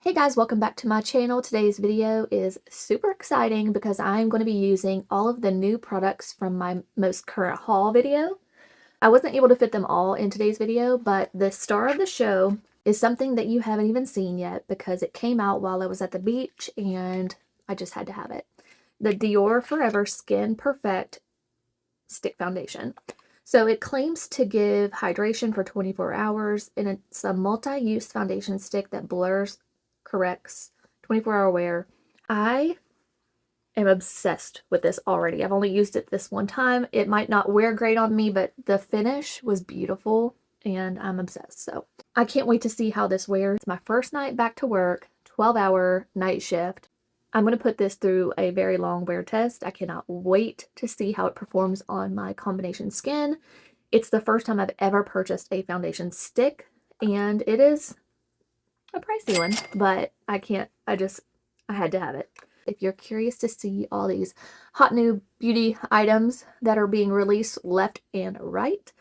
Hey guys, welcome back to my channel. Today's video is super exciting because I'm going to be using all of the new products from my most current haul video. I wasn't able to fit them all in today's video, but the star of the show is something that you haven't even seen yet because it came out while I was at the beach and I just had to have it. The Dior Forever Skin Perfect Stick Foundation. So it claims to give hydration for 24 hours, and it's a multi-use foundation stick that blurs, corrects, 24-hour wear. I am obsessed with this already. I've only used it this one time. It might not wear great on me, but the finish was beautiful and I'm obsessed. So I can't wait to see how this wears. It's my first night back to work, 12-hour night shift. I'm going to put this through a very long wear test. I cannot wait to see how it performs on my combination skin. It's the first time I've ever purchased a foundation stick, and it is a pricey one, but I had to have it. If you're curious to see all these hot new beauty items that are being released left and right,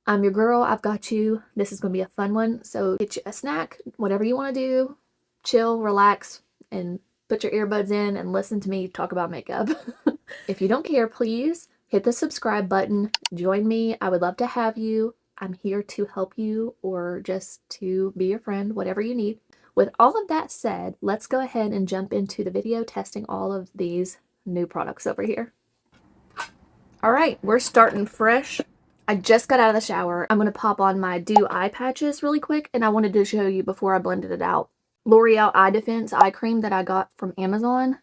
I'm your girl. I've got you. This is going to be a fun one. So get you a snack, whatever you want to do, chill, relax, and put your earbuds in and listen to me talk about makeup. If you don't care, please hit the subscribe button. Join me. I would love to have you. I'm here to help you or just to be your friend, whatever you need. With all of that said, let's go ahead and jump into the video testing all of these new products over here. All right, we're starting fresh. I just got out of the shower. I'm going to pop on my Dew eye patches really quick, and I wanted to show you before I blended it out. L'Oreal Eye Defense eye cream that I got from Amazon.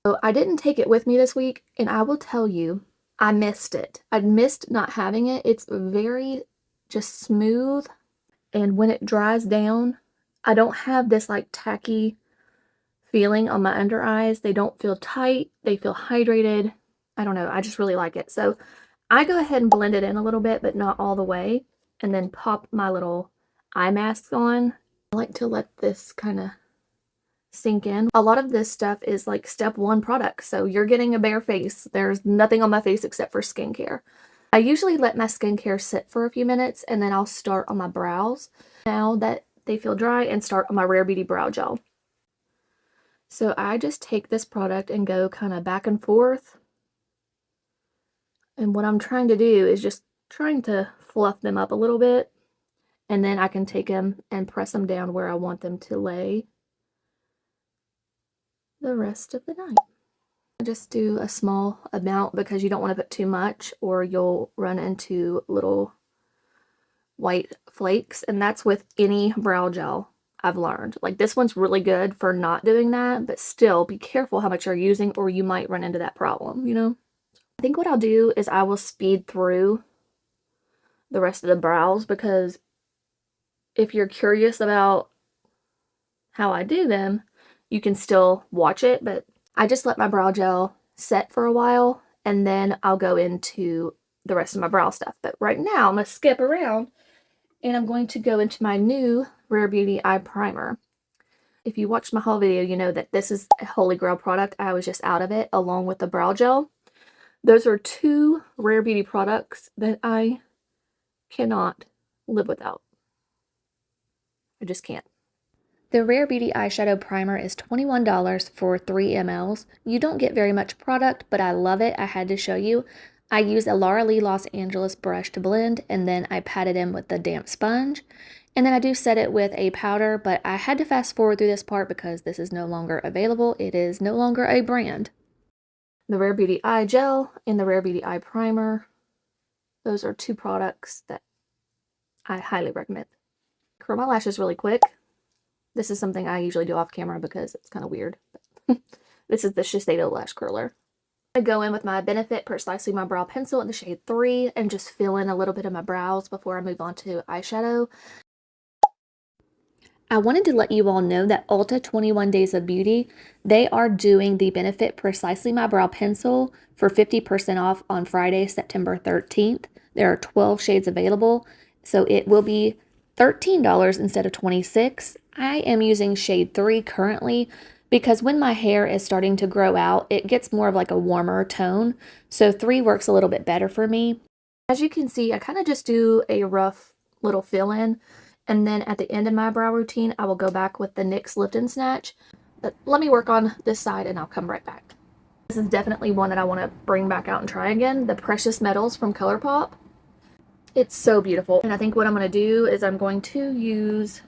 So I didn't take it with me this week, and I will tell you, I missed it. I missed not having it. It's very just smooth, and when it dries down, I don't have this like tacky feeling on my under eyes. They don't feel tight. They feel hydrated. I don't know. I just really like it. So I go ahead and blend it in a little bit, but not all the way, and then pop my little eye masks on. I like to let this kind of sink in. A lot of this stuff is like step one products, so you're getting a bare face. There's nothing on my face except for skincare. I usually let my skincare sit for a few minutes, and then I'll start on my brows now that they feel dry, and start on my Rare Beauty brow gel. So I just take this product and go kind of back and forth, and what I'm trying to do is just trying to fluff them up a little bit, and then I can take them and press them down where I want them to lay the rest of the night. Just do a small amount because you don't want to put too much or you'll run into little white flakes, and that's with any brow gel I've learned. Like this one's really good for not doing that, but still be careful how much you're using or you might run into that problem, you know? I think what I'll do is I will speed through the rest of the brows, because if you're curious about how I do them, you can still watch it, but I just let my brow gel set for a while and then I'll go into the rest of my brow stuff. But right now I'm going to skip around and I'm going to go into my new Rare Beauty eye primer. If you watched my haul video, you know that this is a holy grail product. I was just out of it along with the brow gel. Those are two Rare Beauty products that I cannot live without. I just can't. The Rare Beauty eyeshadow primer is $21 for 3 mls. You don't get very much product, but I love it. I had to show you. I use a Laura Lee Los Angeles brush to blend, and then I pat it in with the damp sponge. And then I do set it with a powder, but I had to fast forward through this part because this is no longer available. It is no longer a brand. The Rare Beauty eye gel and the Rare Beauty eye primer. Those are two products that I highly recommend. Curl my lashes really quick. This is something I usually do off camera because it's kind of weird. This is the Shiseido Lash Curler. I go in with my Benefit Precisely My Brow Pencil in the shade 3 and just fill in a little bit of my brows before I move on to eyeshadow. I wanted to let you all know that Ulta 21 Days of Beauty, they are doing the Benefit Precisely My Brow Pencil for 50% off on Friday, September 13th. There are 12 shades available, so it will be $13 instead of $26. I am using shade 3 currently because when my hair is starting to grow out, it gets more of like a warmer tone. So 3 works a little bit better for me. As you can see, I kind of just do a rough little fill-in, And then at the end of my brow routine, I will go back with the NYX Lift and Snatch. But let me work on this side and I'll come right back. This is definitely one that I want to bring back out and try again. The Precious Metals from ColourPop. It's so beautiful. And I think what I'm going to do is I'm going to use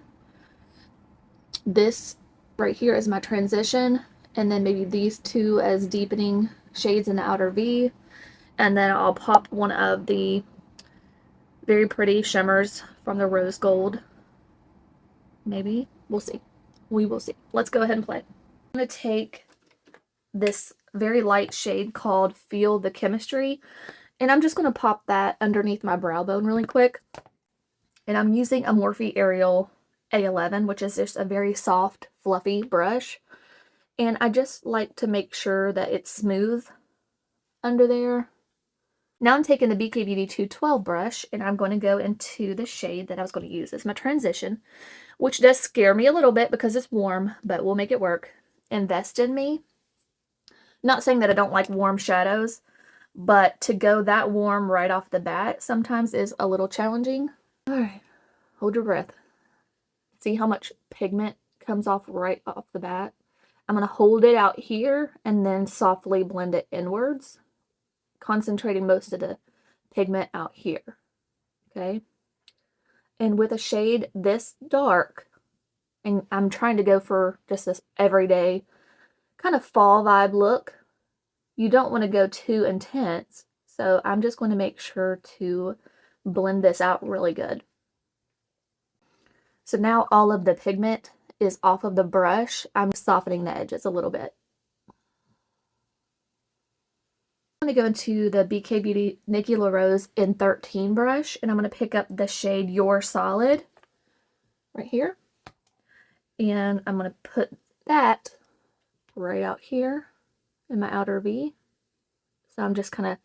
this right here as my transition. And then maybe these two as deepening shades in the outer V. And then I'll pop one of the very pretty shimmers from the Rose Gold. Maybe. We'll see. We will see. Let's go ahead and play. I'm going to take this very light shade called Feel the Chemistry. And I'm just going to pop that underneath my brow bone really quick. And I'm using a Morphe Ariel A11, which is just a very soft, fluffy brush. And I just like to make sure that it's smooth under there. Now I'm taking the BK Beauty 212 brush, and I'm going to go into the shade that I was going to use as my transition, which does scare me a little bit because it's warm, but we'll make it work. Invest in Me. Not saying that I don't like warm shadows, but to go that warm right off the bat sometimes is a little challenging. All right, hold your breath. See how much pigment comes off right off the bat? I'm going to hold it out here and then softly blend it inwards, concentrating most of the pigment out here, okay? And with a shade this dark, and I'm trying to go for just this everyday kind of fall vibe look, you don't want to go too intense, so I'm just going to make sure to blend this out really good. So now all of the pigment is off of the brush. I'm softening the edges a little bit. I'm going to go into the BK Beauty Nikki LaRose in 13 brush, and I'm going to pick up the shade Your Solid right here. And I'm going to put that right out here in my outer V. So I'm just kind of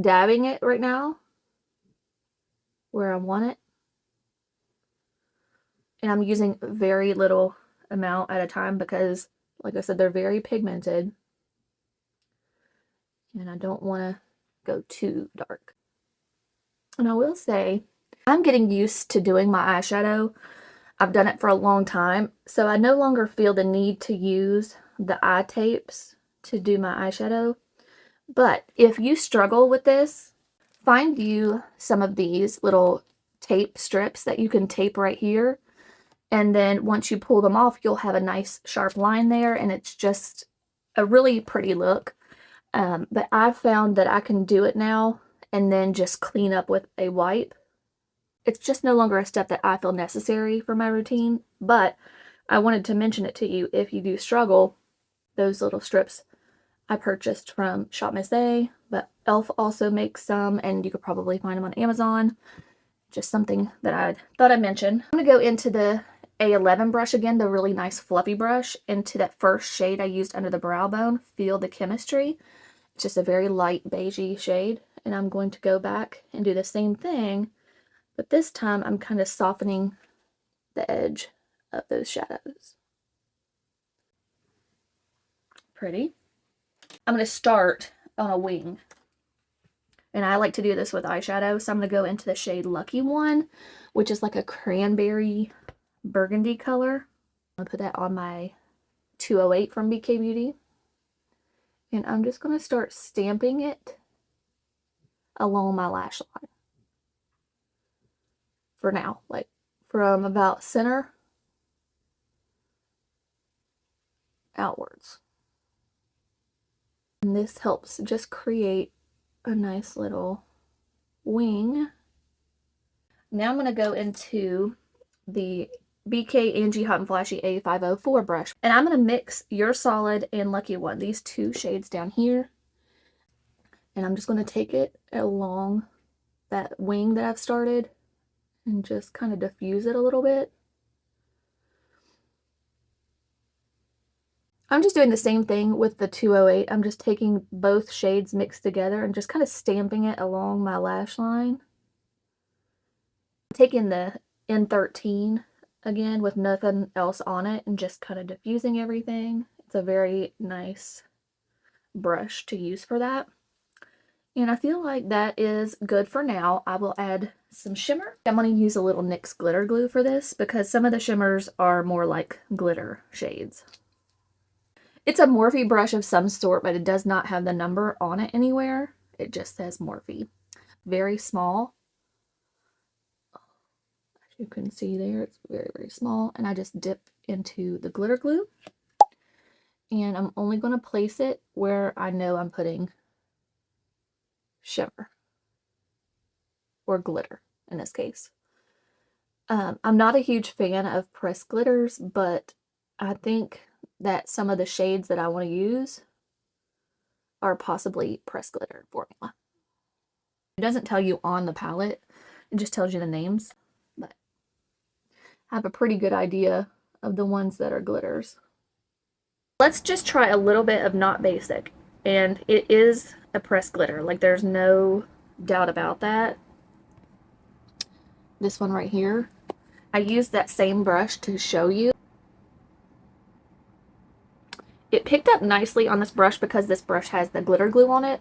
dabbing it right now where I want it. And I'm using very little amount at a time because, like I said, they're very pigmented. And I don't want to go too dark. And I will say, I'm getting used to doing my eyeshadow. I've done it for a long time, so I no longer feel the need to use the eye tapes to do my eyeshadow. But if you struggle with this, find you some of these little tape strips that you can tape right here. And then once you pull them off, you'll have a nice sharp line there, and it's just a really pretty look. But I've found that I can do it now and then just clean up with a wipe. It's just no longer a step that I feel necessary for my routine, but I wanted to mention it to you if you do struggle. Those little strips I purchased from Shop Miss A, but e.l.f. also makes some, and you could probably find them on Amazon. Just something that I thought I'd mention. I'm going to go into the A11 brush again, the really nice fluffy brush, into that first shade I used under the brow bone, Feel the Chemistry. It's just a very light beigey shade, and I'm going to go back and do the same thing, but this time I'm kind of softening the edge of those shadows. Pretty. I'm going to start on a wing, and I like to do this with eyeshadow, so I'm going to go into the shade Lucky One, which is like a cranberry burgundy color. I'm going to put that on my 208 from BK Beauty. And I'm just going to start stamping it along my lash line. For now, like from about center outwards. And this helps just create a nice little wing. Now I'm going to go into the BK Angie Hot and Flashy A504 brush. And I'm going to mix Your Solid and Lucky One, these two shades down here. And I'm just going to take it along that wing that I've started and just kind of diffuse it a little bit. I'm just doing the same thing with the 208. I'm just taking both shades mixed together and just kind of stamping it along my lash line. Taking the N13 again with nothing else on it and just kind of diffusing everything. It's a very nice brush to use for that. And I feel like that is good for now. I will add some shimmer. I'm going to use a little NYX glitter glue for this because some of the shimmers are more like glitter shades. It's a Morphe brush of some sort, but it does not have the number on it anywhere. It just says Morphe. Very small. As you can see there, it's very, very small. And I just dip into the glitter glue. And I'm only going to place it where I know I'm putting shimmer. Or glitter, in this case. I'm not a huge fan of pressed glitters, but I think that some of the shades that I want to use are possibly pressed glitter formula. It doesn't tell you on the palette, it just tells you the names, but I have a pretty good idea of the ones that are glitters. Let's just try a little bit of Not Basic, and it is a pressed glitter, like there's no doubt about that. This one right here, I used that same brush to show you. It picked up nicely on this brush because this brush has the glitter glue on it,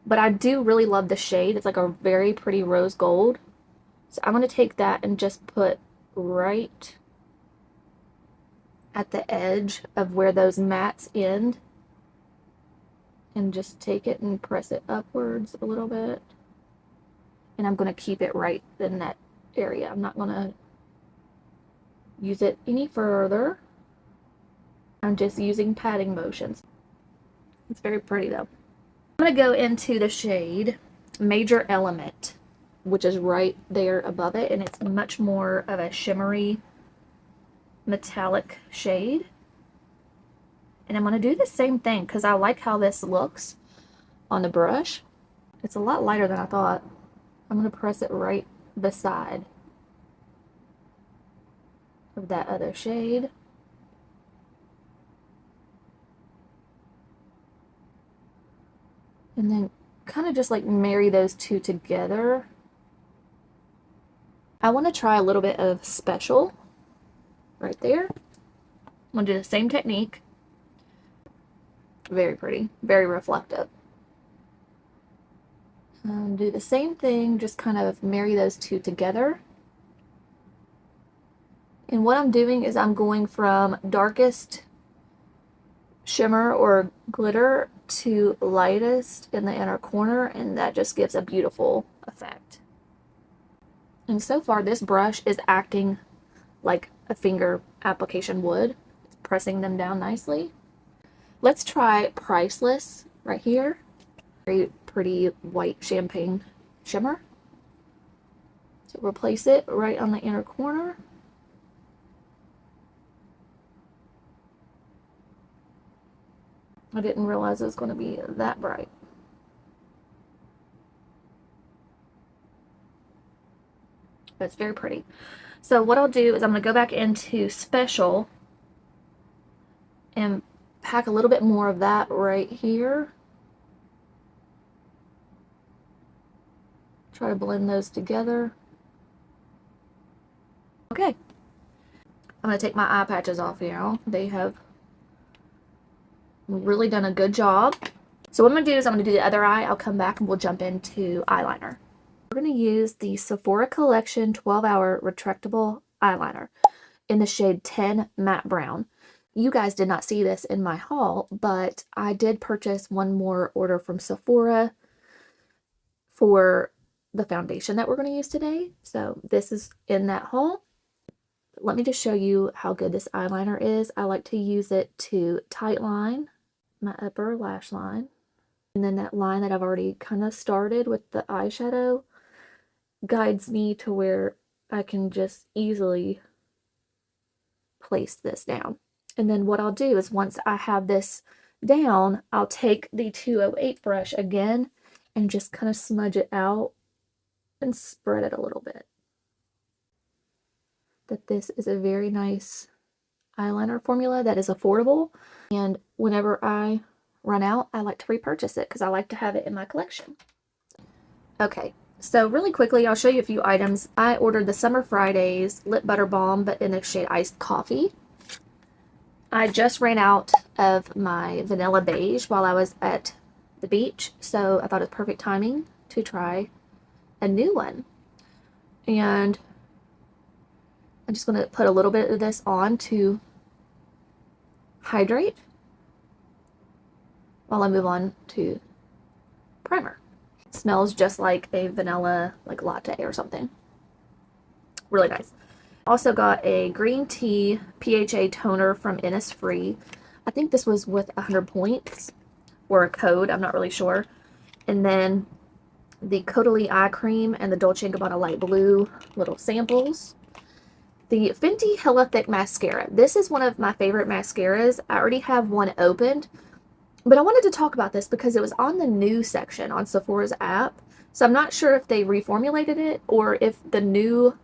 but I do really love the shade. It's like a very pretty rose gold. So I'm going to take that and just put right at the edge of where those mattes end, and just take it and press it upwards a little bit. And I'm going to keep it right in that area. I'm not going to use it any further. I'm just using patting motions. It's very pretty though. I'm going to go into the shade Major Element, which is right there above it, and it's much more of a shimmery metallic shade. And I'm going to do the same thing because I like how this looks on the brush. It's a lot lighter than I thought. I'm going to press it right beside of that other shade. And then kind of just like marry those two together. I want to try a little bit of Special right there. I'm going to do the same technique. Very pretty, very reflective. Do the same thing, just kind of marry those two together. And what I'm doing is I'm going from darkest shimmer or glitter to lightest in the inner corner, and that just gives a beautiful effect. And so far this brush is acting like a finger application would. It's pressing them down nicely. Let's try Priceless right here. Very pretty white champagne shimmer. So we'll place it right on the inner corner. I didn't realize it was going to be that bright. But it's very pretty. So what I'll do is I'm going to go back into Special and pack a little bit more of that right here. Try to blend those together. Okay. I'm going to take my eye patches off now. They have really done a good job. So what I'm going to do is I'm going to do the other eye. I'll come back and we'll jump into eyeliner. We're going to use the Sephora Collection 12-Hour Retractable Eyeliner in the shade 10 Matte Brown. You guys did not see this in my haul, but I did purchase one more order from Sephora for the foundation that we're going to use today. So this is in that haul. Let me just show you how good this eyeliner is. I like to use it to tight line my upper lash line. And then that line that I've already kind of started with the eyeshadow guides me to where I can just easily place this down. And then what I'll do is once I have this down, I'll take the 208 brush again and just kind of smudge it out and spread it a little bit. That this is a very nice eyeliner formula that is affordable, and whenever I run out, I like to repurchase it because I like to have it in my collection. Okay, so really quickly, I'll show you a few items. I ordered the Summer Fridays Lip Butter Balm, but in the shade Iced Coffee. I just ran out of my Vanilla Beige while I was at the beach, so I thought it was perfect timing to try a new one. And I'm just going to put a little bit of this on to hydrate while I move on to primer. It smells just like a vanilla like latte or something. Really nice. Also got a green tea PHA toner from Innisfree. I think this was with 100 points or a code, I'm not really sure. And then the Caudalie eye cream and the Dolce & Gabbana light blue little samples. The Fenty Hella Thick mascara. This is one of my favorite mascaras. I already have one opened, but I wanted to talk about this because it was on the new section on Sephora's app. So I'm not sure if they reformulated it or if the new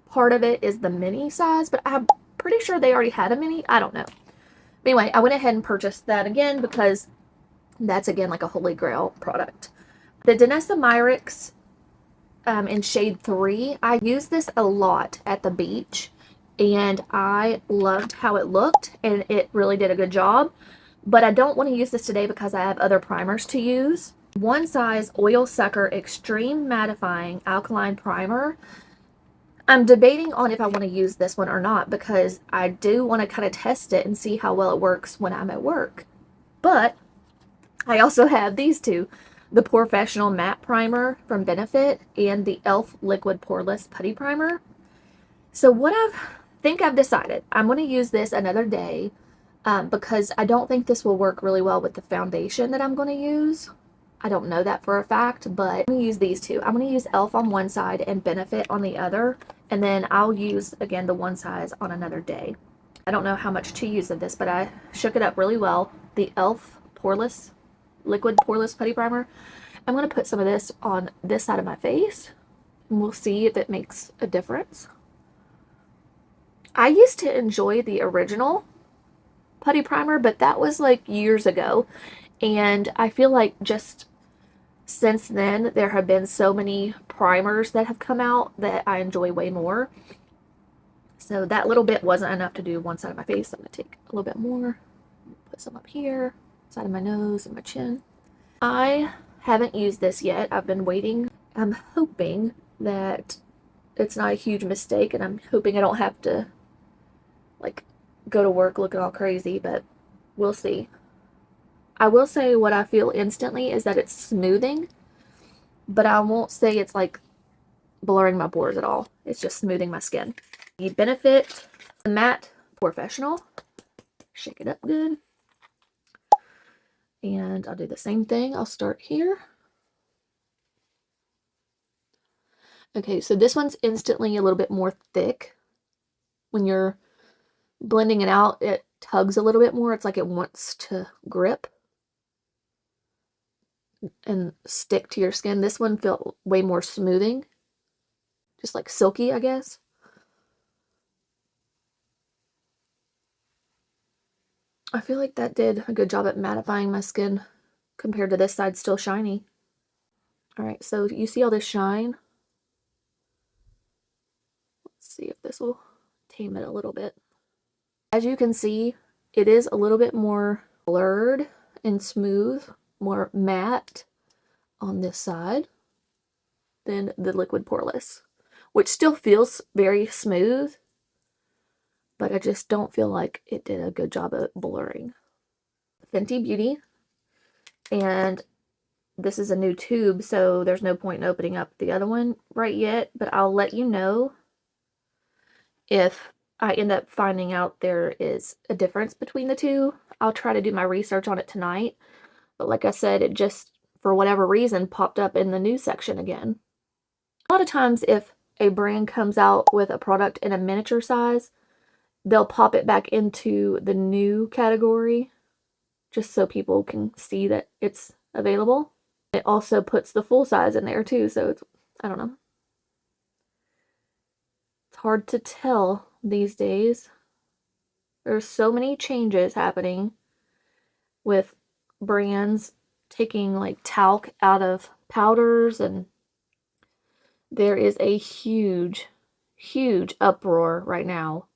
part of it is the mini size, but I'm pretty sure they already had a mini. I don't know. But anyway, I went ahead and purchased that again because that's, again, like a holy grail product. The Danessa Myricks in shade 3. I used this a lot at the beach, and I loved how it looked, and it really did a good job. But I don't want to use this today because I have other primers to use. One Size Oil Sucker Extreme Mattifying Alkaline Primer. I'm debating on if I want to use this one or not because I do want to kind of test it and see how well it works when I'm at work. But I also have these two, the Professional Matte Primer from Benefit and the e.l.f. Liquid Poreless Putty Primer. So what I've decided, I'm going to use this another day because I don't think this will work really well with the foundation that I'm going to use. I don't know that for a fact, but I'm going to use these two. I'm going to use e.l.f. on one side and Benefit on the other, and then I'll use, again, the One Size on another day. I don't know how much to use of this, but I shook it up really well. The e.l.f. Poreless, Liquid Poreless Putty Primer. I'm going to put some of this on this side of my face, and we'll see if it makes a difference. I used to enjoy the original putty primer, but that was like years ago. And I feel like just since then, there have been so many primers that have come out that I enjoy way more. So that little bit wasn't enough to do one side of my face. I'm going to take a little bit more, put some up here, side of my nose and my chin. I haven't used this yet. I've been waiting. I'm hoping that it's not a huge mistake, and I'm hoping I don't have to like go to work looking all crazy, but we'll see. I will say what I feel instantly is that it's smoothing, but I won't say it's like blurring my pores at all. It's just smoothing my skin. The Benefit Matte Professional. Shake it up good. And I'll do the same thing. I'll start here. Okay, so this one's instantly a little bit more thick. When you're blending it out, it tugs a little bit more. It's like it wants to grip and stick to your skin. This one felt way more smoothing. Just like silky, I guess. I feel like that did a good job at mattifying my skin compared to this side still shiny. Alright, so you see all this shine? Let's see if this will tame it a little bit. As you can see, it is a little bit more blurred and smooth, more matte on this side than the Liquid Poreless, which still feels very smooth, but I just don't feel like it did a good job of blurring. Fenty Beauty, and this is a new tube, so there's no point in opening up the other one right yet, but I'll let you know if I end up finding out there is a difference between the two. I'll try to do my research on it tonight, but like I said, it just, for whatever reason, popped up in the news section again. A lot of times if a brand comes out with a product in a miniature size, they'll pop it back into the new category just so people can see that it's available. It also puts the full size in there too, so it's, I don't know. It's hard to tell these days. There's so many changes happening with brands taking like talc out of powders, and there is a huge uproar right now.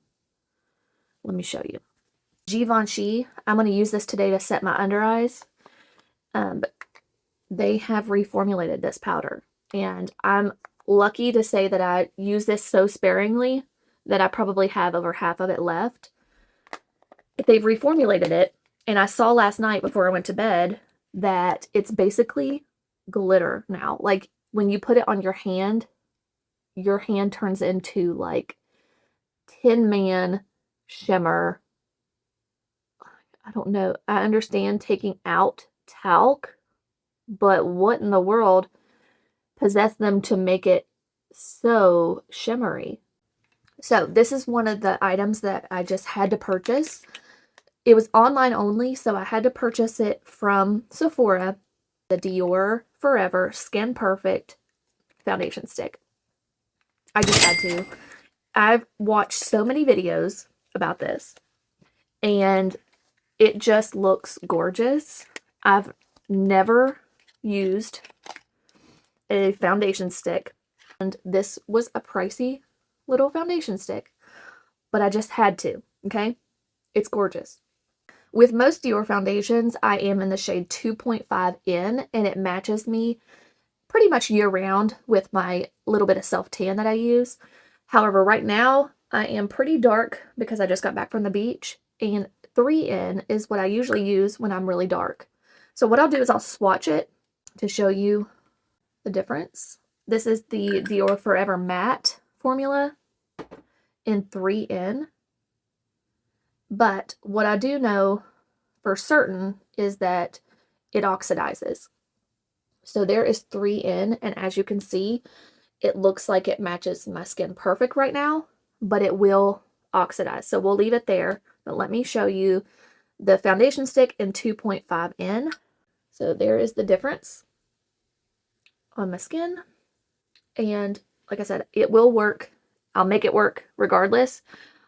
Let me show you. Givenchy, I'm going to use this today to set my under eyes. But they have reformulated this powder. And I'm lucky to say that I use this so sparingly that I probably have over half of it left. But they've reformulated it. And I saw last night before I went to bed that it's basically glitter now. Like when you put it on your hand turns into like Tin Man shimmer. I don't know. I understand taking out talc, but what in the world possessed them to make it so shimmery? So this is one of the items that I just had to purchase. It was online only, so I had to purchase it from Sephora. The Dior Forever Skin Perfect foundation stick. I just had to. I've watched so many videos about this, and it just looks gorgeous. I've never used a foundation stick, and this was a pricey little foundation stick, but I just had to, okay? It's gorgeous. With most Dior foundations, I am in the shade 2.5N, and it matches me pretty much year-round with my little bit of self-tan that I use. However, right now, I am pretty dark because I just got back from the beach, and 3N is what I usually use when I'm really dark. So what I'll do is I'll swatch it to show you the difference. This is the Dior Forever Matte formula in 3N. But what I do know for certain is that it oxidizes. So there is 3N, and as you can see, it looks like it matches my skin perfect right now, but it will oxidize. So we'll leave it there, but let me show you the foundation stick in 2.5N. So there is the difference on my skin. And like I said, it will work. I'll make it work regardless,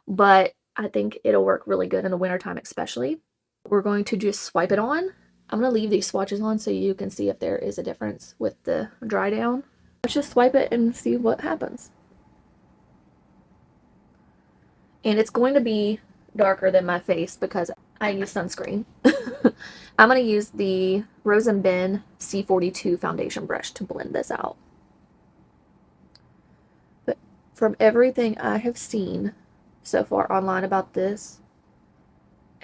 but I think it'll work really good in the wintertime especially. We're going to just swipe it on. I'm going to leave these swatches on so you can see if there is a difference with the dry down. Let's just swipe it and see what happens. And it's going to be darker than my face because I use sunscreen. I'm going to use the Rose & Ben C42 foundation brush to blend this out. But from everything I have seen so far online about this,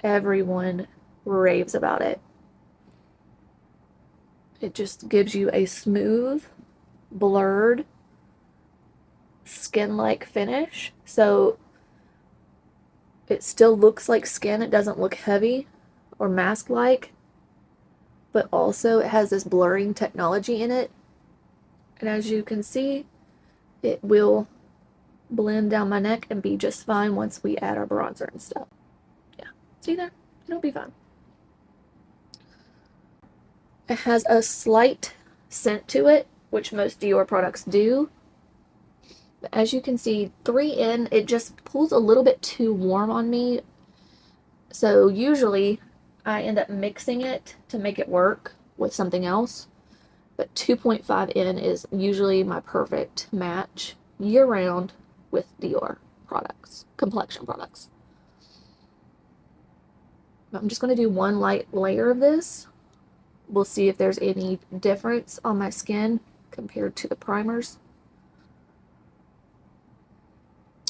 everyone raves about it. It just gives you a smooth, blurred, skin-like finish. So it still looks like skin. It doesn't look heavy or mask-like, but also it has this blurring technology in it. And as you can see, it will blend down my neck and be just fine once we add our bronzer and stuff. Yeah, see there? It'll be fine. It has a slight scent to it, which most Dior products do. But as you can see, 3N, it just pulls a little bit too warm on me. So usually I end up mixing it to make it work with something else. But 2.5N is usually my perfect match year-round with Dior products, complexion products. I'm just going to do one light layer of this. We'll see if there's any difference on my skin compared to the primers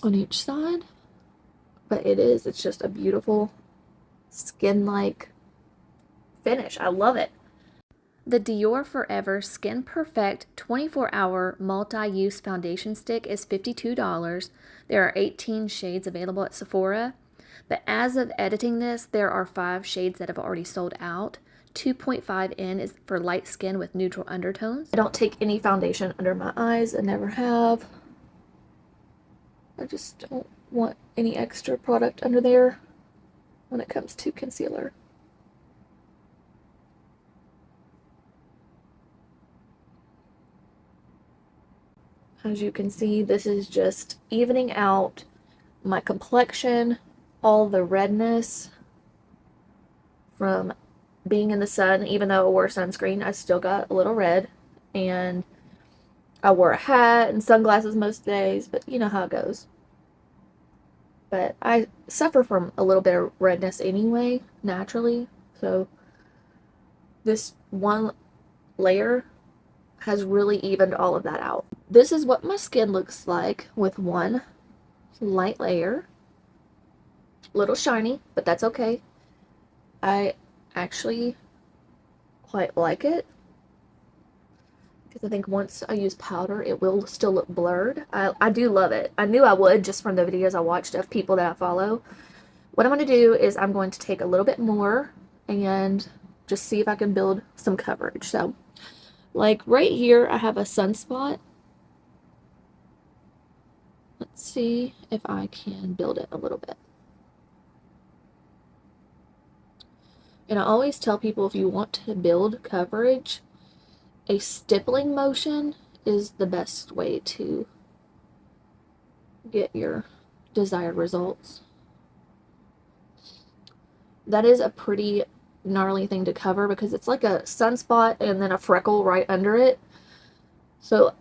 on each side. But it's just a beautiful skin-like finish. I love it. The Dior Forever Skin Perfect 24-Hour Multi-Use Foundation Stick is $52. There are 18 shades available at Sephora. But as of editing this, there are 5 shades that have already sold out. 2.5N is for light skin with neutral undertones. I don't take any foundation under my eyes. I never have. I just don't want any extra product under there when it comes to concealer. As you can see, this is just evening out my complexion, all the redness from being in the sun. Even though I wore sunscreen, I still got a little red, and I wore a hat and sunglasses most days, but you know how it goes. But I suffer from a little bit of redness anyway, naturally, so this one layer has really evened all of that out. This is what my skin looks like with one light layer. A little shiny, but that's okay. I actually quite like it because I think once I use powder, it will still look blurred. I do love it. I knew I would just from the videos I watched of people that I follow. What I'm going to do is I'm going to take a little bit more and just see if I can build some coverage. So, like right here, I have a sunspot. Let's see if I can build it a little bit. And I always tell people if you want to build coverage, a stippling motion is the best way to get your desired results. That is a pretty gnarly thing to cover because it's like a sunspot and then a freckle right under it. So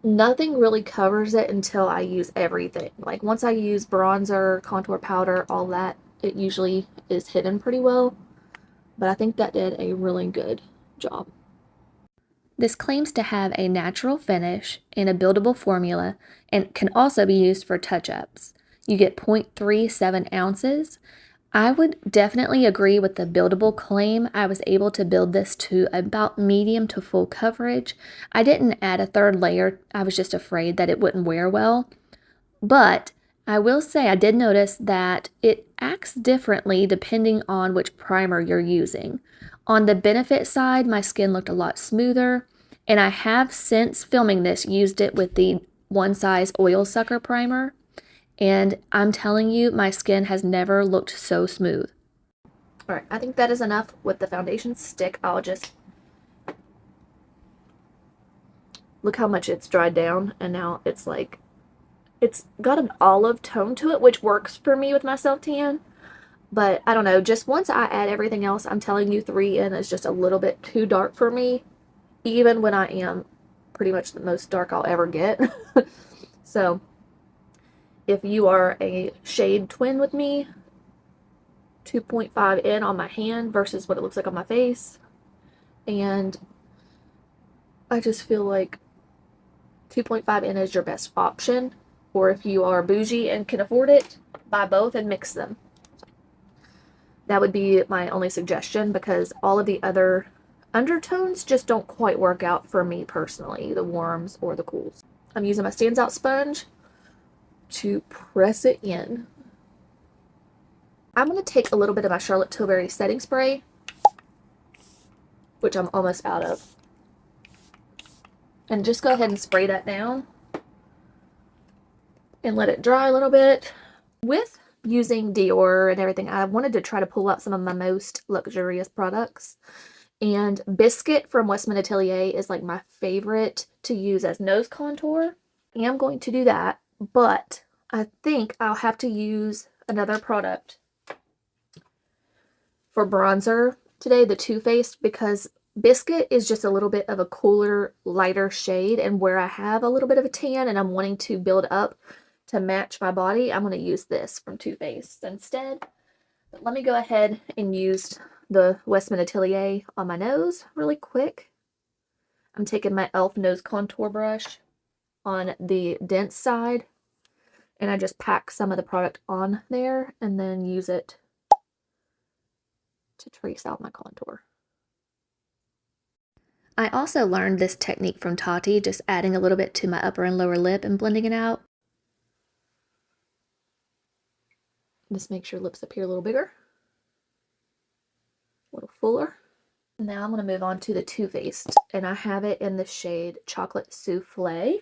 nothing really covers it until I use everything. Like once I use bronzer, contour powder, all that, it usually is hidden pretty well. But I think that did a really good job. This claims to have a natural finish and a buildable formula and can also be used for touch-ups. You get 0.37 ounces. I would definitely agree with the buildable claim. I was able to build this to about medium to full coverage. I didn't add a third layer. I was just afraid that it wouldn't wear well. But I will say I did notice that it acts differently depending on which primer you're using. On the Benefit side, my skin looked a lot smoother, and I have since filming this used it with the One Size Oil Sucker primer, and I'm telling you, my skin has never looked so smooth. All right, I think that is enough with the foundation stick. I'll just look how much it's dried down, and now it's like it's got an olive tone to it, which works for me with my self-tan. But I don't know, just once I add everything else, I'm telling you 3 in is just a little bit too dark for me, even when I am pretty much the most dark I'll ever get. So if you are a shade twin with me, 2.5 in on my hand versus what it looks like on my face. And I just feel like 2.5 in is your best option. Or if you are bougie and can afford it, buy both and mix them. That would be my only suggestion because all of the other undertones just don't quite work out for me personally, the warms or the cools. I'm using my Stands Out sponge to press it in. I'm going to take a little bit of my Charlotte Tilbury setting spray, which I'm almost out of, and just go ahead and spray that down and let it dry a little bit. With using Dior and everything, I wanted to try to pull out some of my most luxurious products. And Biscuit from Westman Atelier is like my favorite to use as nose contour. I am going to do that, but I think I'll have to use another product for bronzer today, the Too Faced, because Biscuit is just a little bit of a cooler, lighter shade, and where I have a little bit of a tan and I'm wanting to build up to match my body, I'm going to use this from Too Faced instead. But let me go ahead and use the Westman Atelier on my nose really quick. I'm taking my e.l.f. nose contour brush on the dense side, and I just pack some of the product on there and then use it to trace out my contour. I also learned this technique from Tati, just adding a little bit to my upper and lower lip and blending it out. Just makes your lips appear a little bigger, a little fuller. Now I'm going to move on to the Too Faced, and I have it in the shade Chocolate Souffle.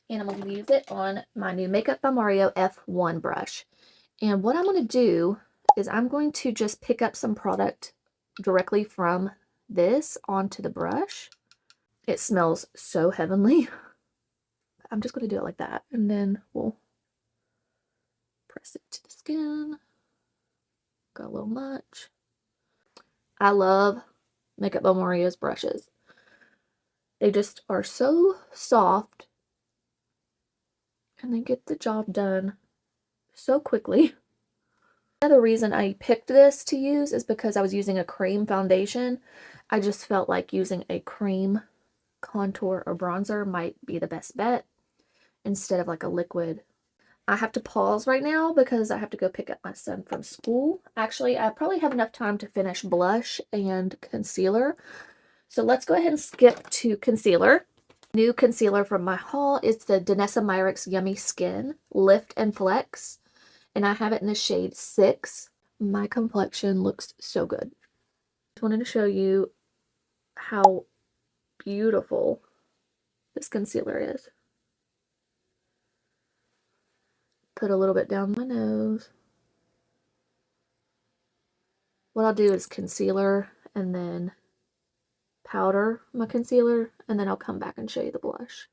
And I'm going to use it on my new Makeup by Mario F1 brush. And what I'm going to do is I'm going to just pick up some product directly from this onto the brush. It smells so heavenly. I'm just going to do it like that, and then we'll press it to the skin. Got a little much. I love Makeup by Mario's brushes. They just are so soft, and they get the job done so quickly. Another reason I picked this to use is because I was using a cream foundation. I just felt like using a cream contour or bronzer might be the best bet instead of like a liquid. I have to pause right now because I have to go pick up my son from school. Actually, I probably have enough time to finish blush and concealer. So let's go ahead and skip to concealer. New concealer from my haul is the Danessa Myricks Yummy Skin Lift and Flex. And I have it in the shade 6. My complexion looks so good. Just wanted to show you how beautiful this concealer is. Put a little bit down my nose. What I'll do is concealer and then powder my concealer, and then I'll come back and show you the blush.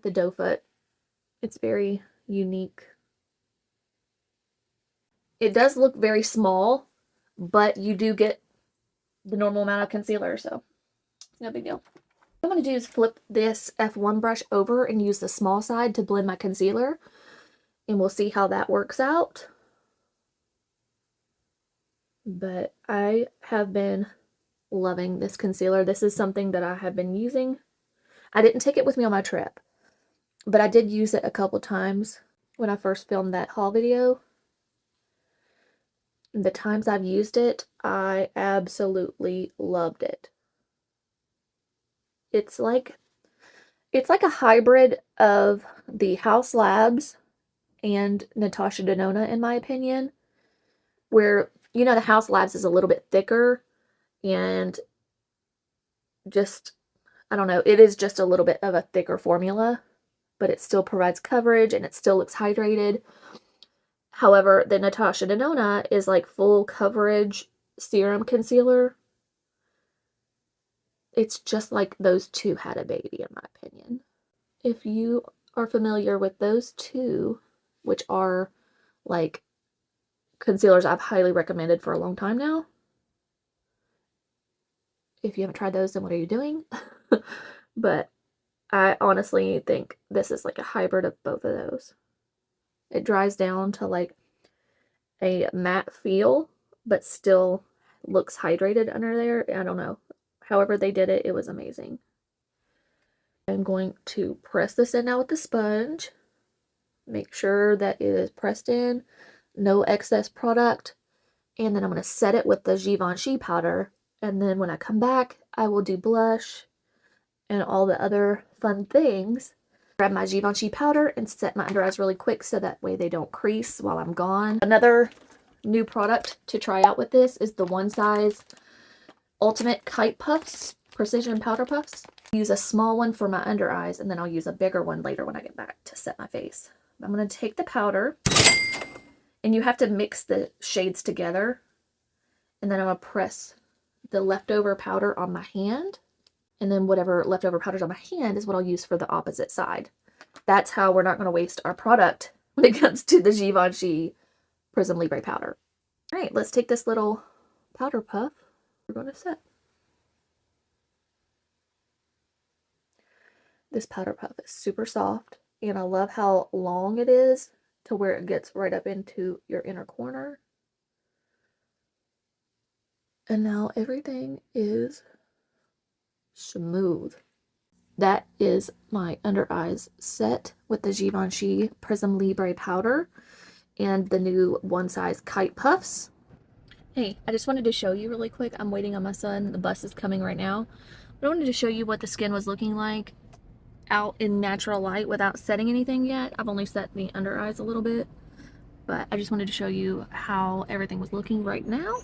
The doe foot, it's very unique. It does look very small, but you do get the normal amount of concealer, so it's no big deal. What I'm going to do is flip this F1 brush over and use the small side to blend my concealer, and we'll see how that works out. But I have been loving this concealer. This is something that I have been using. I didn't take it with me on my trip, but I did use it a couple times when I first filmed that haul video. The times I've used it, I absolutely loved it. It's like a hybrid of the House Labs and Natasha Denona, in my opinion, where, you know, the House Labs is a little bit thicker and just, I don't know, it is just a little bit of a thicker formula, but it still provides coverage and it still looks hydrated. However, the Natasha Denona is like full coverage serum concealer. It's just like those two had a baby, in my opinion. If you are familiar with those two, which are like concealers I've highly recommended for a long time now. If you haven't tried those, then what are you doing? But I honestly think this is like a hybrid of both of those. It dries down to like a matte feel, but still looks hydrated under there. I don't know. However they did it, it was amazing. I'm going to press this in now with the sponge. Make sure that it is pressed in, no excess product. And then I'm going to set it with the Givenchy powder. And then when I come back, I will do blush and all the other fun things. Grab my Givenchy powder and set my under eyes really quick so that way they don't crease while I'm gone. Another new product to try out with this is the One Size Ultimate Kite Puffs, Precision Powder Puffs. Use a small one for my under eyes, and then I'll use a bigger one later when I get back to set my face. I'm going to take the powder, and you have to mix the shades together, and then I'm going to press the leftover powder on my hand, and then whatever leftover powder's on my hand is what I'll use for the opposite side. That's how we're not going to waste our product when it comes to the Givenchy Prism Libre powder. All right, let's take this little powder puff. We're going to set. This powder puff is super soft, and I love how long it is to where it gets right up into your inner corner. And now everything is smooth. That is my under eyes set with the Givenchy Prism Libre powder and the new One Size Kite Puffs. Hey, I just wanted to show you really quick. I'm waiting on my son. The bus is coming right now. But I wanted to show you what the skin was looking like out in natural light without setting anything yet. I've only set the under eyes a little bit, but I just wanted to show you how everything was looking right now.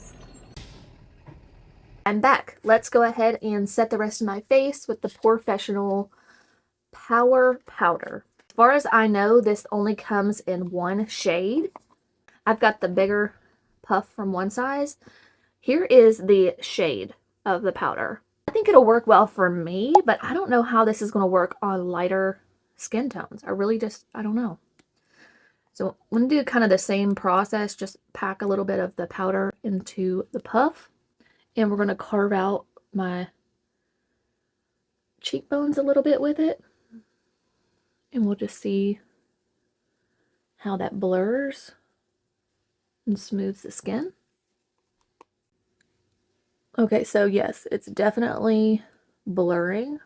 I'm back. Let's go ahead and set the rest of my face with the Professional Power Powder. As far as I know, this only comes in one shade. I've got the bigger puff from One Size. Here is the shade of the powder. I think it'll work well for me, but I don't know how this is going to work on lighter skin tones. I don't know. So I'm going to do kind of the same process, just pack a little bit of the powder into the puff. And we're going to carve out my cheekbones a little bit with it. And we'll just see how that blurs. and smooths the skin. Okay, so yes, it's definitely blurring.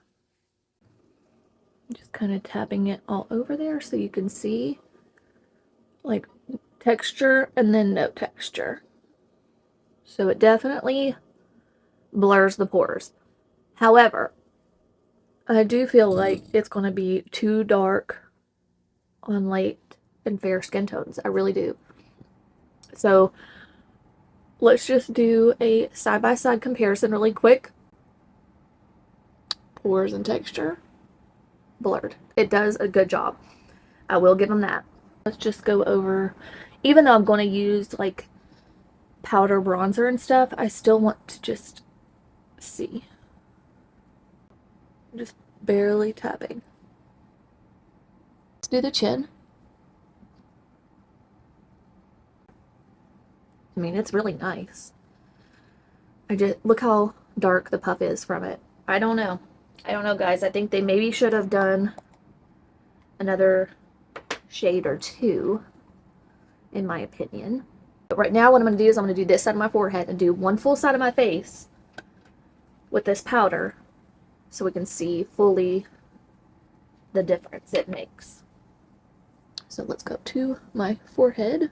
Just kind of tapping it all over there so you can see like texture and then no texture. So it definitely blurs the pores. However, I do feel like it's going to be too dark on light and fair skin tones. I really do. So let's just do a side-by-side comparison really quick. Pores and texture, blurred. It does a good job. I will give them that. Let's just go over, even though I'm going to use like powder bronzer and stuff, I still want to just see. Just barely tapping. Let's do the chin. I mean, it's really nice. I just, look how dark the puff is from it. I don't know. I don't know, guys. I think they maybe should have done another shade or two, in my opinion. But right now, what I'm going to do is I'm going to do this side of my forehead and do one full side of my face with this powder so we can see fully the difference it makes. So let's go to my forehead.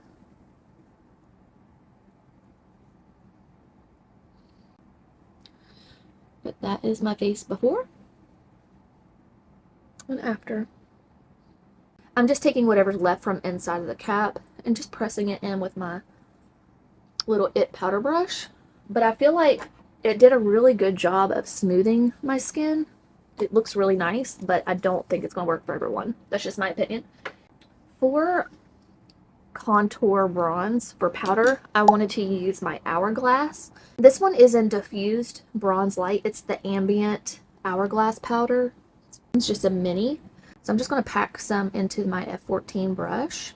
But that is my face before and after. I'm just taking whatever's left from inside of the cap and just pressing it in with my little IT powder brush. But I feel like it did a really good job of smoothing my skin. It looks really nice, but I don't think it's going to work for everyone. That's just my opinion. For contour bronze for powder, I wanted to use my Hourglass. This one is in diffused bronze light. It's the ambient Hourglass powder. It's just a mini. So I'm just going to pack some into my F14 brush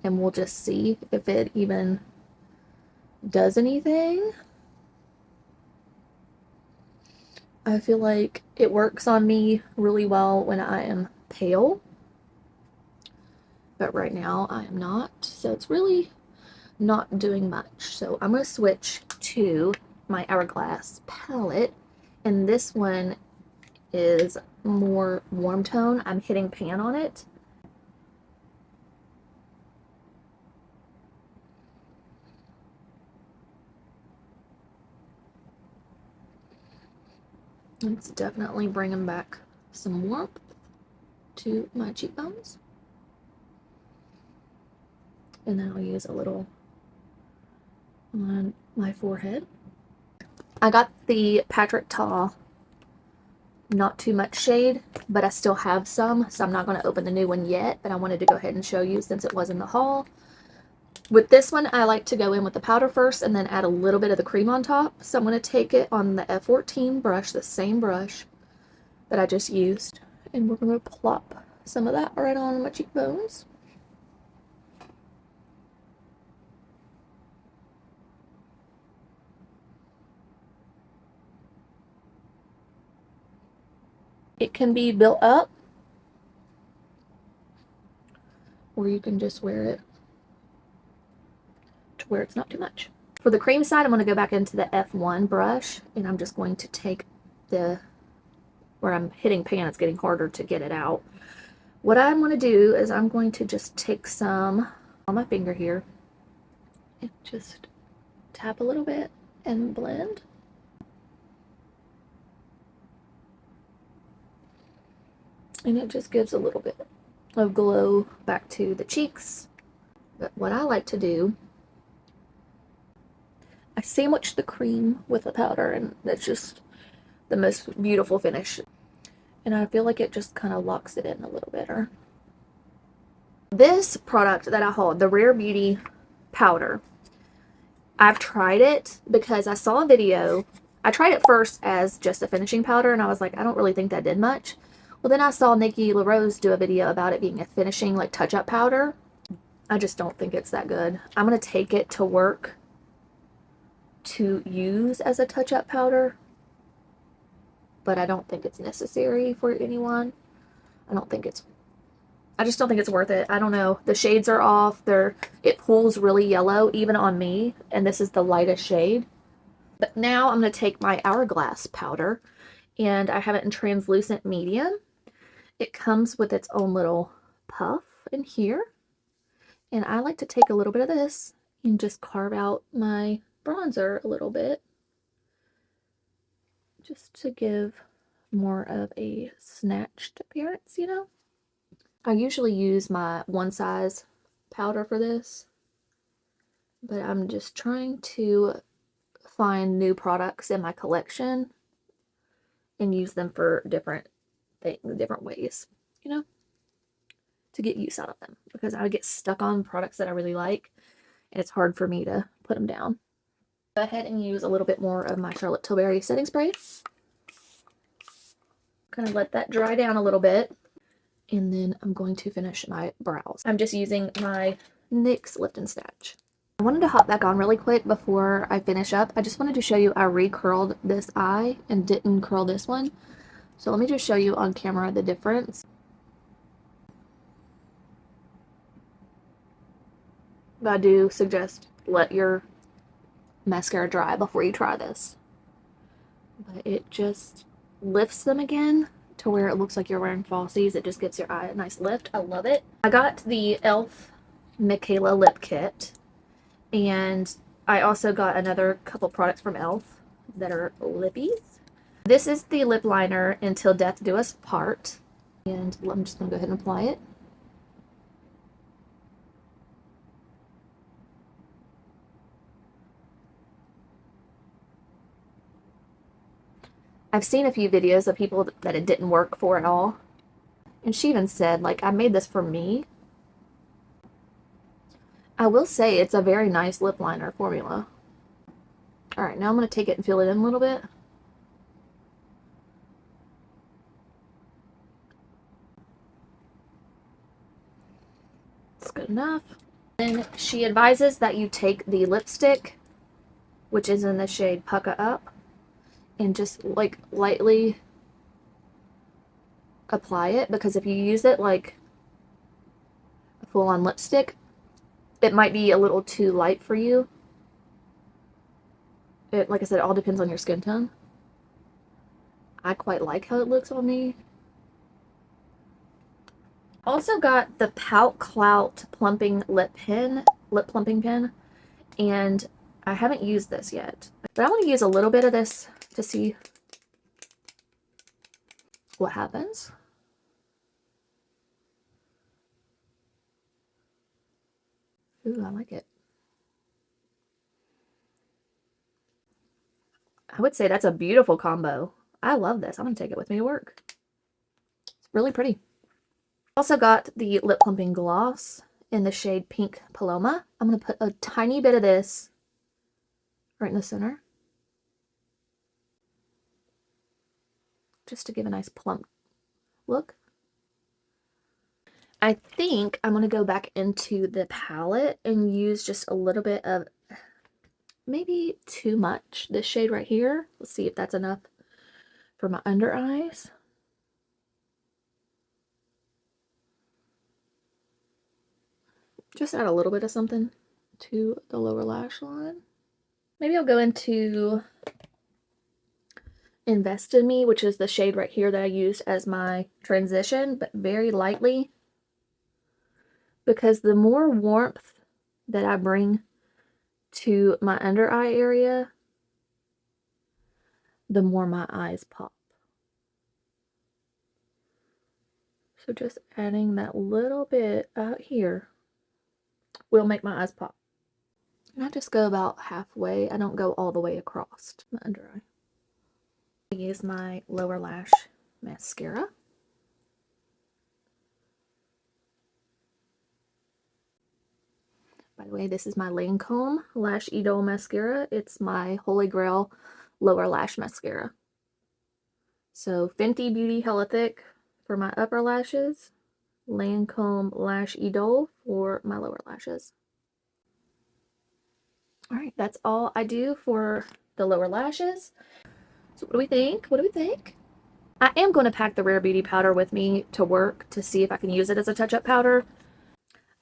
and we'll just see if it even does anything. I feel like it works on me really well when I am pale, but right now I am not, so it's really not doing much. So I'm going to switch to my Hourglass palette, and this one is more warm tone. I'm hitting pan on it. It's definitely bringing back some warmth to my cheekbones. And then I'll use a little on my forehead. I got the Patrick Ta not too much shade, but I still have some, so I'm not going to open the new one yet, but I wanted to go ahead and show you since it was in the haul. With this one, I like to go in with the powder first and then add a little bit of the cream on top. So I'm going to take it on the F14 brush, the same brush that I just used, and we're going to plop some of that right on my cheekbones. It can be built up, or you can just wear it to where it's not too much. For the cream side, I'm going to go back into the F1 brush, and I'm just going to take the, where I'm hitting pan, it's getting harder to get it out. What I'm going to do is I'm going to just take some on my finger here and just tap a little bit and blend. And it just gives a little bit of glow back to the cheeks. But what I like to do, I sandwich the cream with the powder, and that's just the most beautiful finish. And I feel like it just kind of locks it in a little better. This product that I hauled, the Rare Beauty powder, I've tried it because I saw a video. I tried it first as just a finishing powder, and I was like, I don't really think that did much. Well, then I saw Nikki LaRose do a video about it being a finishing, like, touch-up powder. I just don't think it's that good. I'm going to take it to work to use as a touch-up powder, but I don't think it's necessary for anyone. I don't think it's I just don't think it's worth it. I don't know. The shades are off. It pulls really yellow even on me, and this is the lightest shade. But now I'm going to take my Hourglass powder, and I have it in translucent medium. It comes with its own little puff in here. And I like to take a little bit of this and just carve out my bronzer a little bit, just to give more of a snatched appearance, you know? I usually use my one size powder for this, but I'm just trying to find new products in my collection and use them for different things, different ways, you know, to get use out of them, because I get stuck on products that I really like and it's hard for me to put them down. Go ahead and use a little bit more of my Charlotte Tilbury setting spray. Kind of let that dry down a little bit, and then I'm going to finish my brows. I'm just using my NYX Lift and Snatch. I wanted to hop back on really quick before I finish up. I just wanted to show you I recurled this eye and didn't curl this one. So let me just show you on camera the difference. But I do suggest let your mascara dry before you try this. But it just lifts them again to where it looks like you're wearing falsies. It just gives your eye a nice lift. I love it. I got the e.l.f. Michaela lip kit, and I also got another couple products from e.l.f. that are lippies. This is the lip liner Until Death Do Us Part, and I'm just going to go ahead and apply it. I've seen a few videos of people that it didn't work for at all. And she even said, like, I made this for me. I will say it's a very nice lip liner formula. Alright, now I'm going to take it and fill it in a little bit. It's good enough. Then she advises that you take the lipstick, which is in the shade Pucka Up, and just like lightly apply it, because if you use it like a full-on lipstick, it might be a little too light for you. It, like I said, it all depends on your skin tone. I quite like how it looks on me. Also got the Pout Clout plumping lip plumping pen, and I haven't used this yet, but I want to use a little bit of this to see what happens. Ooh, I like it. I would say that's a beautiful combo. I love this. I'm going to take it with me to work. It's really pretty. Also got the lip plumping gloss in the shade Pink Paloma. I'm going to put a tiny bit of this right in the center, just to give a nice plump look. I think I'm going to go back into the palette and use just a little bit of, maybe too much, this shade right here. Let's see if that's enough for my under eyes. Just add a little bit of something to the lower lash line. Maybe I'll go into Invest in Me, which is the shade right here that I used as my transition, but very lightly, because the more warmth that I bring to my under eye area, the more my eyes pop. So just adding that little bit out here will make my eyes pop. And I just go about halfway. I don't go all the way across my under eye. I use my lower lash mascara. By the way, this is my Lancome Lash Idol mascara. It's my Holy Grail lower lash mascara. So Fenty Beauty Hella Thick for my upper lashes, Lancome Lash Idol for my lower lashes. Alright, that's all I do for the lower lashes. So what do we think? What do we think? I am going to pack the Rare Beauty powder with me to work to see if I can use it as a touch-up powder.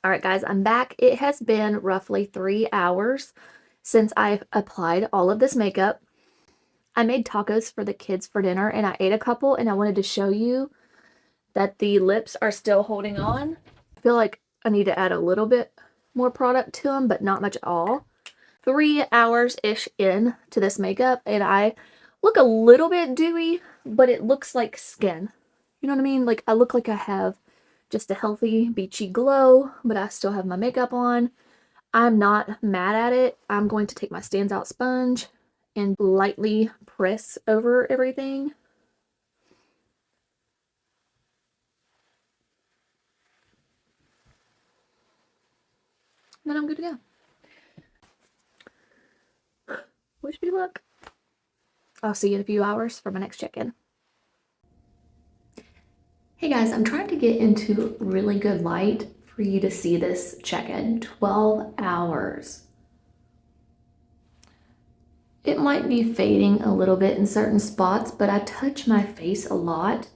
All right, guys, I'm back. It has been roughly 3 hours since I've applied all of this makeup. I made tacos for the kids for dinner, and I ate a couple, and I wanted to show you that the lips are still holding on. I feel like I need to add a little bit more product to them, but not much at all. 3 hours-ish in to this makeup, and I look a little bit dewy, but it looks like skin. You know what I mean? Like, I look like I have just a healthy, beachy glow, but I still have my makeup on. I'm not mad at it. I'm going to take my Stands Out sponge and lightly press over everything. And then I'm good to go. Wish me luck. I'll see you in a few hours for my next check-in. Hey guys, I'm trying to get into really good light for you to see this check-in. 12 hours. It might be fading a little bit in certain spots, but I touch my face a lot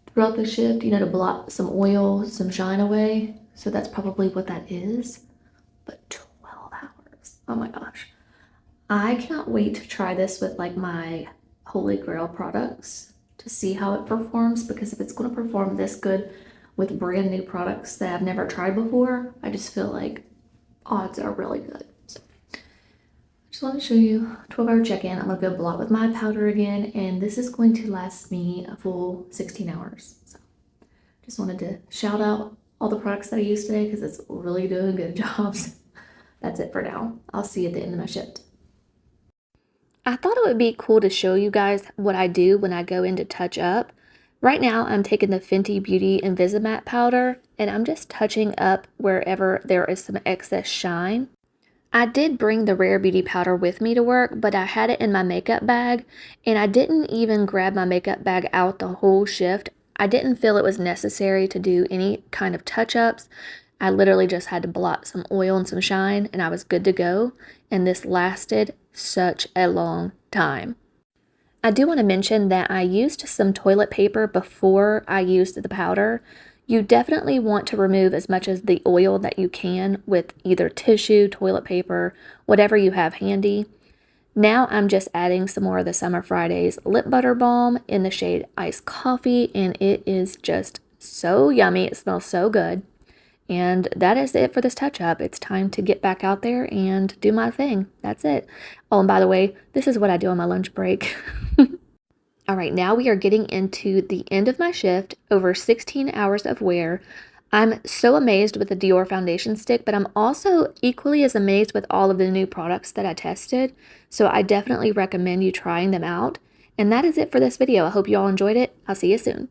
throughout the shift, you know, to blot some oil, some shine away. So that's probably what that is. But 12 hours. Oh my gosh. I cannot wait to try this with like my Holy Grail products to see how it performs, because if it's going to perform this good with brand new products that I've never tried before, I just feel like odds are really good. So I just want to show you 12-hour check-in. I'm going to go blot with my powder again, and this is going to last me a full 16 hours. So just wanted to shout out all the products that I used today because it's really doing good jobs. That's it for now. I'll see you at the end of my shift. I thought it would be cool to show you guys what I do when I go in to touch up. Right now, I'm taking the Fenty Beauty Invisimatte powder, and I'm just touching up wherever there is some excess shine. I did bring the Rare Beauty powder with me to work, but I had it in my makeup bag, and I didn't even grab my makeup bag out the whole shift. I didn't feel it was necessary to do any kind of touch-ups. I literally just had to blot some oil and some shine, and I was good to go, and this lasted such a long time. I do want to mention that I used some toilet paper before I used the powder. You definitely want to remove as much of the oil that you can with either tissue, toilet paper, whatever you have handy. Now I'm just adding some more of the Summer Fridays lip butter balm in the shade Iced Coffee, and it is just so yummy. It smells so good. And that is it for this touch-up. It's time to get back out there and do my thing. That's it. Oh, and by the way, this is what I do on my lunch break. All right, now we are getting into the end of my shift, over 16 hours of wear. I'm so amazed with the Dior foundation stick, but I'm also equally as amazed with all of the new products that I tested. So I definitely recommend you trying them out. And that is it for this video. I hope you all enjoyed it. I'll see you soon.